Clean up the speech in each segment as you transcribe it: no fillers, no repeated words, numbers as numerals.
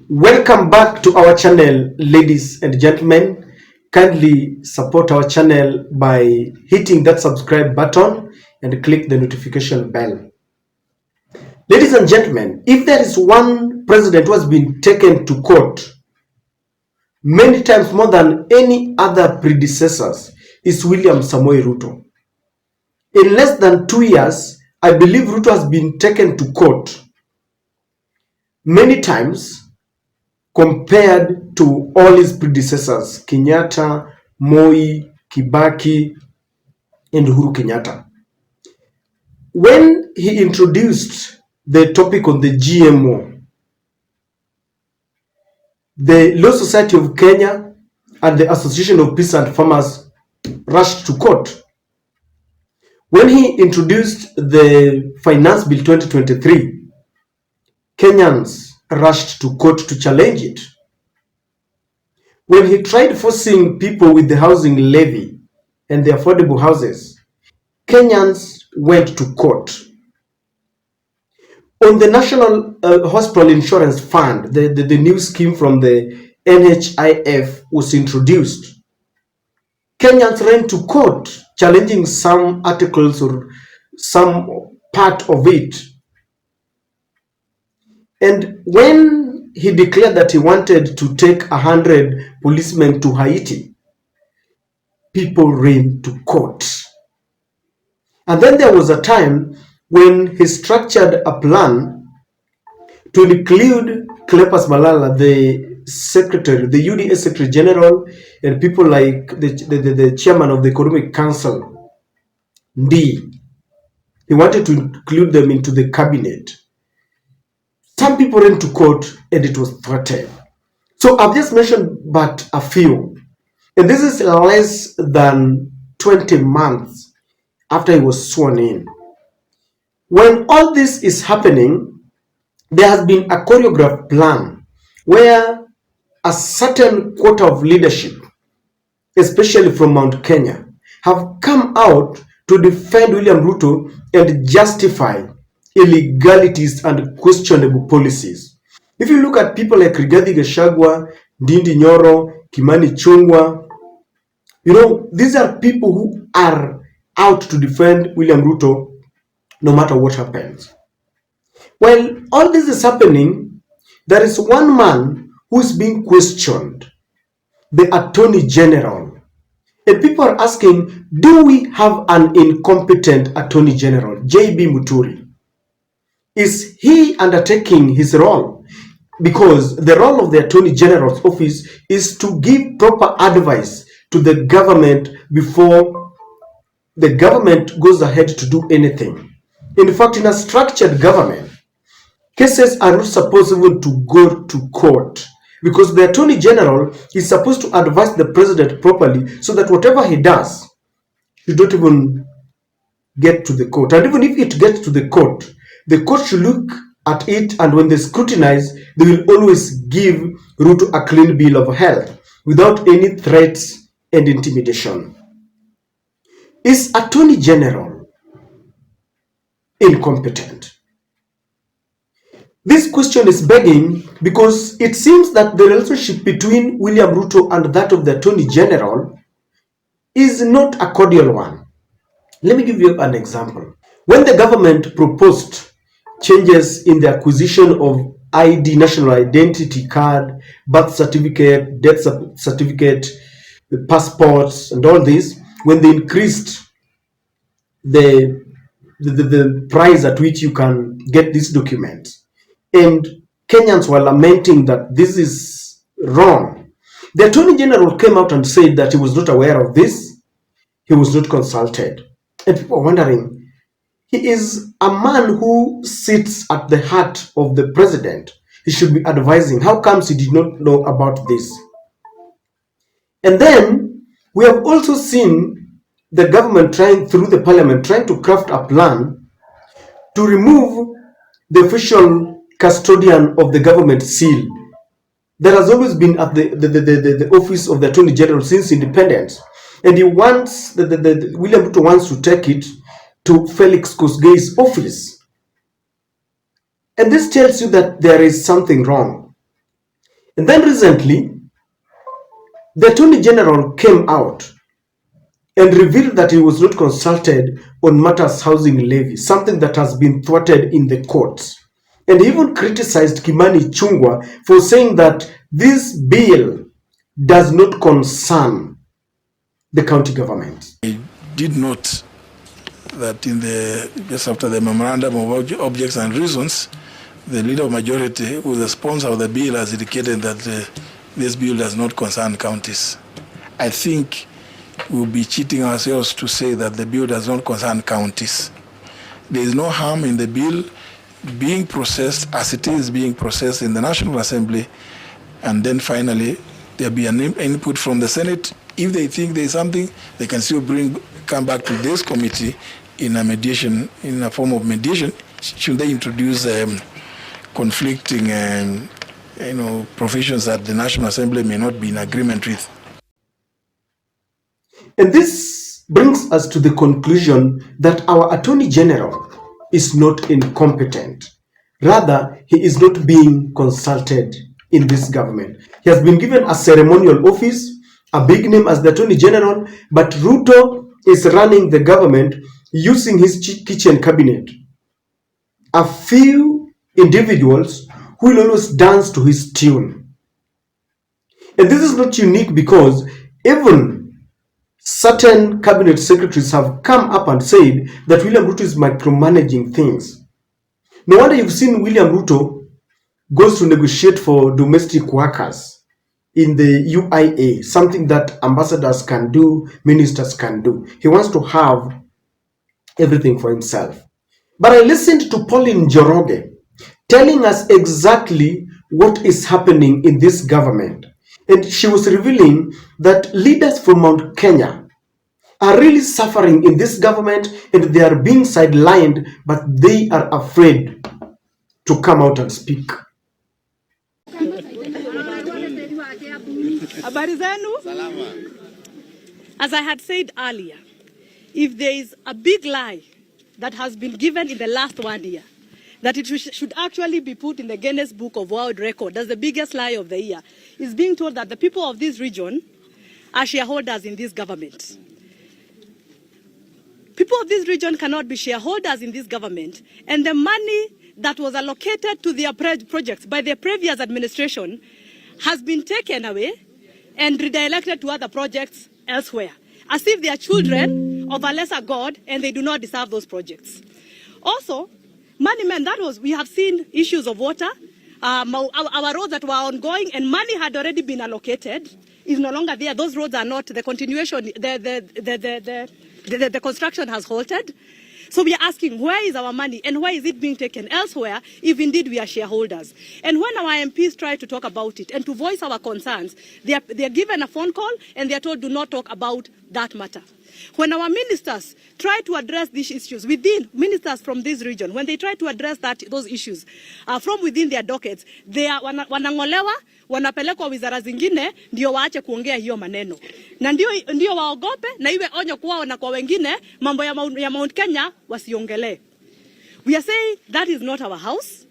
Welcome back to our channel, ladies and gentlemen. Kindly support our channel by hitting that subscribe button and click the notification bell. Ladies and gentlemen, if there is one president who has been taken to court many times more than any other predecessors, is William Samoei Ruto. In less than 2 years, I believe Ruto has been taken to court many times compared to all his predecessors, Kenyatta, Moi, Kibaki, and Uhuru Kenyatta. When he introduced the topic on the GMO, the Law Society of Kenya and the Association of Peasant Farmers rushed to court. When he introduced the Finance Bill 2023, Kenyans rushed to court to challenge it. When he tried forcing people with the housing levy and the affordable houses, Kenyans went to court. On the National Hospital Insurance Fund, the new scheme from the NHIF was introduced. Kenyans ran to court challenging some articles or some part of it. And when he declared that he wanted to take 100 policemen to Haiti, people ran to court. And then there was a time when he structured a plan to include Cleopas Malala, the secretary, the UDA secretary general, and people like the chairman of the Economic Council, Ndi. He wanted to include them into the cabinet. Some people went to court and it was thwarted. So I've just mentioned but a few. And this is less than 20 months after he was sworn in. When all this is happening, there has been a choreographed plan where a certain quota of leadership, especially from Mount Kenya, have come out to defend William Ruto and justify illegalities and questionable policies. If you look at people like Rigathi Gachagua, Ndindi Nyoro, Kimani Chungwa, these are people who are out to defend William Ruto no matter what happens. While all this is happening, there is one man who is being questioned, the Attorney General. And people are asking, do we have an incompetent Attorney General, JB Muturi? Is he undertaking his role? Because the role of the Attorney General's office is to give proper advice to the government before the government goes ahead to do anything. In fact, in a structured government, cases are not supposed even to go to court because the Attorney General is supposed to advise the president properly so that whatever he does, you don't even get to the court. And even if it gets to the court should look at it, and when they scrutinize, they will always give Ruto a clean bill of health without any threats and intimidation. Is Attorney General incompetent? This question is begging because it seems that the relationship between William Ruto and that of the Attorney General is not a cordial one. Let me give you an example. When the government proposed changes in the acquisition of ID, national identity card, birth certificate, death certificate, the passports, and all this, when they increased the price at which you can get these documents, and Kenyans were lamenting that this is wrong, the Attorney General came out and said that he was not aware of this, he was not consulted. And people are wondering, he is a man who sits at the heart of the president. He should be advising. How comes he did not know about this? And then we have also seen the government through the parliament, trying to craft a plan to remove the official custodian of the government seal that has always been at the office of the Attorney General since independence. And he wants, William Ruto wants to take it to Felix Kosgei's office. And this tells you that there is something wrong. And then recently, the Attorney General came out and revealed that he was not consulted on matters housing levy, something that has been thwarted in the courts. And he even criticized Kimani Chungwa for saying that this bill does not concern the county government. I did note that in the just after the memorandum of objects and reasons, the leader of majority, who is the sponsor of the bill, has indicated that this bill does not concern counties. I think we'll be cheating ourselves to say that the bill does not concern counties. There is no harm in the bill being processed as it is being processed in the National Assembly, and then finally there'll be an input from the Senate. If they think there is something, they can still come back to this committee in a mediation, in a form of mediation. Should they introduce conflicting provisions that the National Assembly may not be in agreement with? And this brings us to the conclusion that our Attorney General is not incompetent. Rather, he is not being consulted in this government. He has been given a ceremonial office, a big name as the Attorney General, but Ruto is running the government using his kitchen cabinet. A few individuals who will always dance to his tune. And this is not unique because even certain cabinet secretaries have come up and said that William Ruto is micromanaging things. No wonder you've seen William Ruto goes to negotiate for domestic workers in the UIA, something that ambassadors can do, ministers can do. He wants to have everything for himself. But I listened to Pouline Njoroge telling us exactly what is happening in this government. And she was revealing that leaders from Mount Kenya are really suffering in this government and they are being sidelined, but they are afraid to come out and speak. As I had said earlier, if there is a big lie that has been given in the last 1 year, that it should actually be put in the Guinness Book of World Record as the biggest lie of the year, is being told that the people of this region are shareholders in this government. People of this region cannot be shareholders in this government, and the money that was allocated to their projects by the previous administration has been taken away and redirected to other projects elsewhere, as if they are children of a lesser God and they do not deserve those projects. Also, money, we have seen issues of water, our roads that were ongoing and money had already been allocated is no longer there. Those roads are not the continuation, the construction has halted. So we are asking, where is our money and why is it being taken elsewhere if indeed we are shareholders? And when our MPs try to talk about it and to voice our concerns, they are given a phone call and they are told do not talk about that matter. When our ministers try to address these issues within ministers from this region, when they try to address those issues from within their dockets, they are wanangolewa, wanapelekwa wizara zingine ndio waache kuongea hiyo maneno. Na ndio waogope na iwe onyo kwao na kwa wengine mambo ya Mount Kenya wasiongelee. We are saying that is not our house.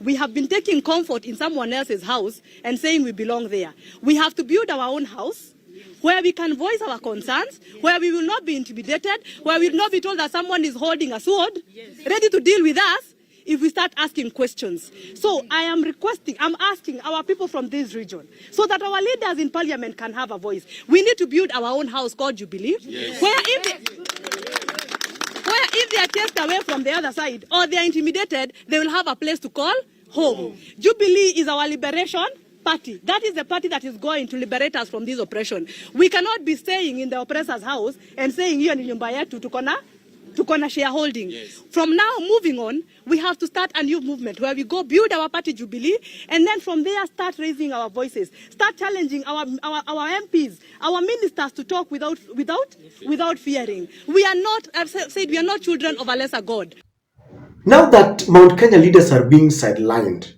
We have been taking comfort in someone else's house and saying we belong there. We have to build our own house where we can voice our concerns, where we will not be intimidated, where we will not be told that someone is holding a sword, ready to deal with us if we start asking questions. So I'm asking our people from this region, so that our leaders in parliament can have a voice. We need to build our own house called Jubilee, yes, where if they are chased away from the other side or they are intimidated, they will have a place to call home. Jubilee is our liberation party. That is the party that is going to liberate us from this oppression. We cannot be staying in the oppressor's house and saying hiyo ni nyumba yetu tuko na shareholding. Yes. From now moving on, we have to start a new movement where we go build our party Jubilee, and then from there start raising our voices, start challenging our MPs, our ministers to talk without fearing. We are not, I've said, we are not children of a lesser God. Now that Mount Kenya leaders are being sidelined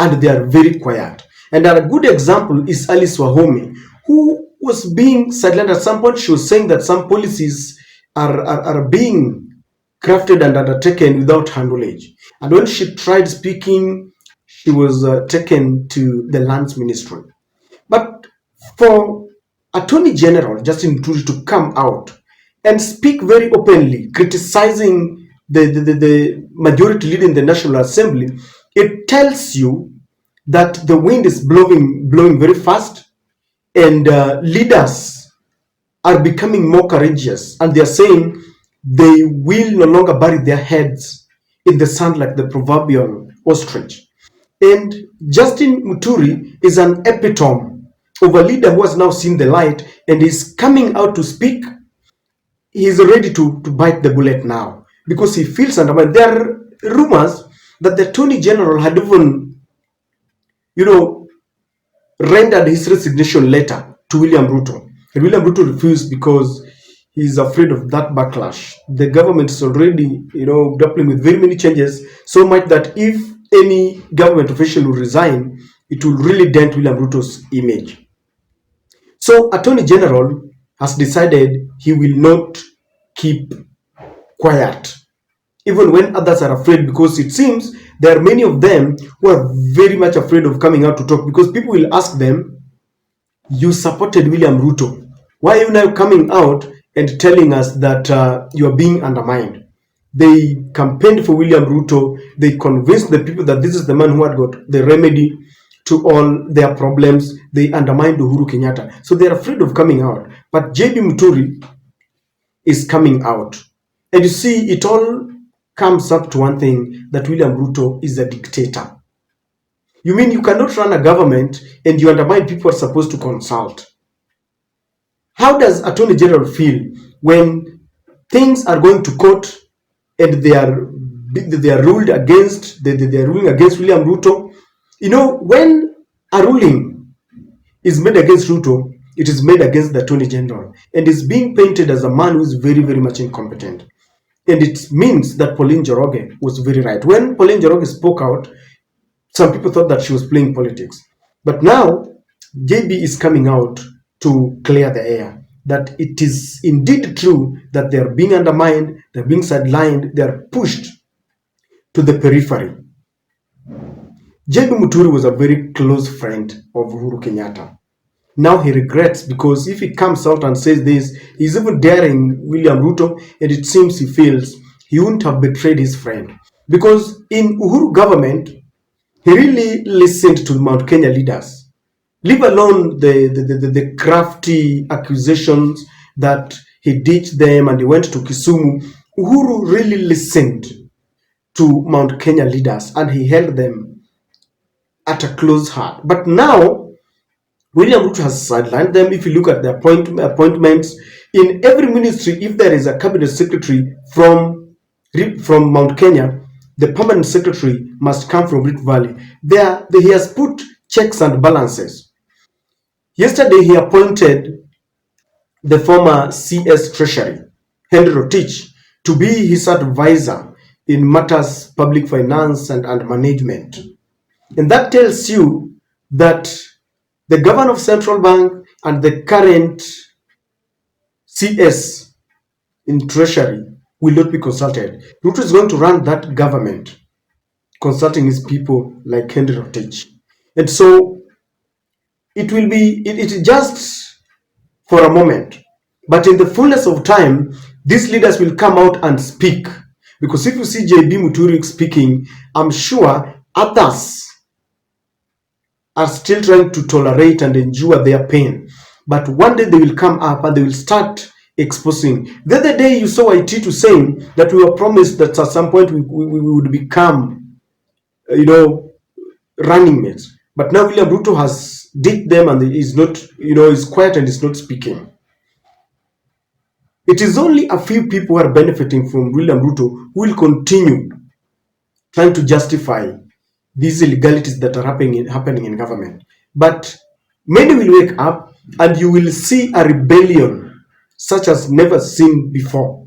and they are very quiet, and a good example is Alice Wahome, who was being sidelined at some point. She was saying that some policies are being crafted and undertaken without her knowledge. And when she tried speaking, she was taken to the lands ministry. But for Attorney General Justin Muturi to come out and speak very openly, criticizing the majority leader in the National Assembly, it tells you that the wind is blowing very fast, and leaders are becoming more courageous, and they are saying they will no longer bury their heads in the sand like the proverbial ostrich. And Justin Muturi is an epitome of a leader who has now seen the light and is coming out to speak. He is ready to bite the bullet now because he feels undermined. There are rumors that the Attorney General had even, rendered his resignation letter to William Ruto. And William Ruto refused because he's afraid of that backlash. The government is already, grappling with very many changes, so much that if any government official will resign, it will really dent William Ruto's image. So Attorney General has decided he will not keep quiet, even when others are afraid, because it seems there are many of them who are very much afraid of coming out to talk, because people will ask them, you supported William Ruto. Why are you now coming out and telling us that you are being undermined? They campaigned for William Ruto. They convinced the people that this is the man who had got the remedy to all their problems. They undermined Uhuru Kenyatta. So they're afraid of coming out. But JB Muturi is coming out. And you see, it all comes up to one thing, that William Ruto is a dictator. You mean you cannot run a government and you undermine people who are supposed to consult? How does Attorney General feel when things are going to court and they are ruled against, they are ruling against William Ruto? When a ruling is made against Ruto, it is made against the Attorney General and is being painted as a man who is very, very much incompetent. And it means that Pauline Njoroge was very right. When Pauline Njoroge spoke out, some people thought that she was playing politics. But now, JB is coming out to clear the air, that it is indeed true that they are being undermined, they're being sidelined, they are pushed to the periphery. JB Muturi was a very close friend of Uhuru Kenyatta. Now he regrets, because if he comes out and says this, he's even daring William Ruto, and it seems he feels he wouldn't have betrayed his friend. Because in Uhuru government, he really listened to Mount Kenya leaders, leave alone the crafty accusations that he ditched them and he went to Kisumu. Uhuru really listened to Mount Kenya leaders and he held them at a close heart. But now, William Ruto has sidelined them. If you look at the appointments, in every ministry, if there is a cabinet secretary from Mount Kenya, the permanent secretary must come from Rift Valley. He has put checks and balances. Yesterday, he appointed the former CS Treasury, Henry Rotich, to be his advisor in matters public finance and management. And that tells you that the governor of Central Bank and the current CS in Treasury will not be consulted. Ruto is going to run that government, consulting his people like Henry Rotich. And so it will be, it just for a moment. But in the fullness of time, these leaders will come out and speak. Because if you see JB Muturi speaking, I'm sure others are still trying to tolerate and endure their pain. But one day they will come up and they will start exposing. The other day you saw IT saying that we were promised that at some point we would become, running mates. But now William Ruto has ditched them and is not, is quiet and is not speaking. It is only a few people who are benefiting from William Ruto who will continue trying to justify these illegalities that are happening in government. But many will wake up and you will see a rebellion such as never seen before.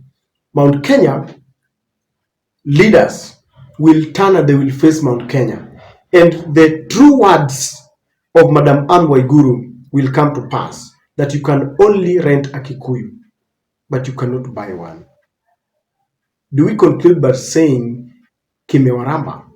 Mount Kenya leaders will turn and they will face Mount Kenya. And the true words of Madam Anne Waiguru will come to pass, that you can only rent a Kikuyu, but you cannot buy one. Do we conclude by saying Kimewaramba?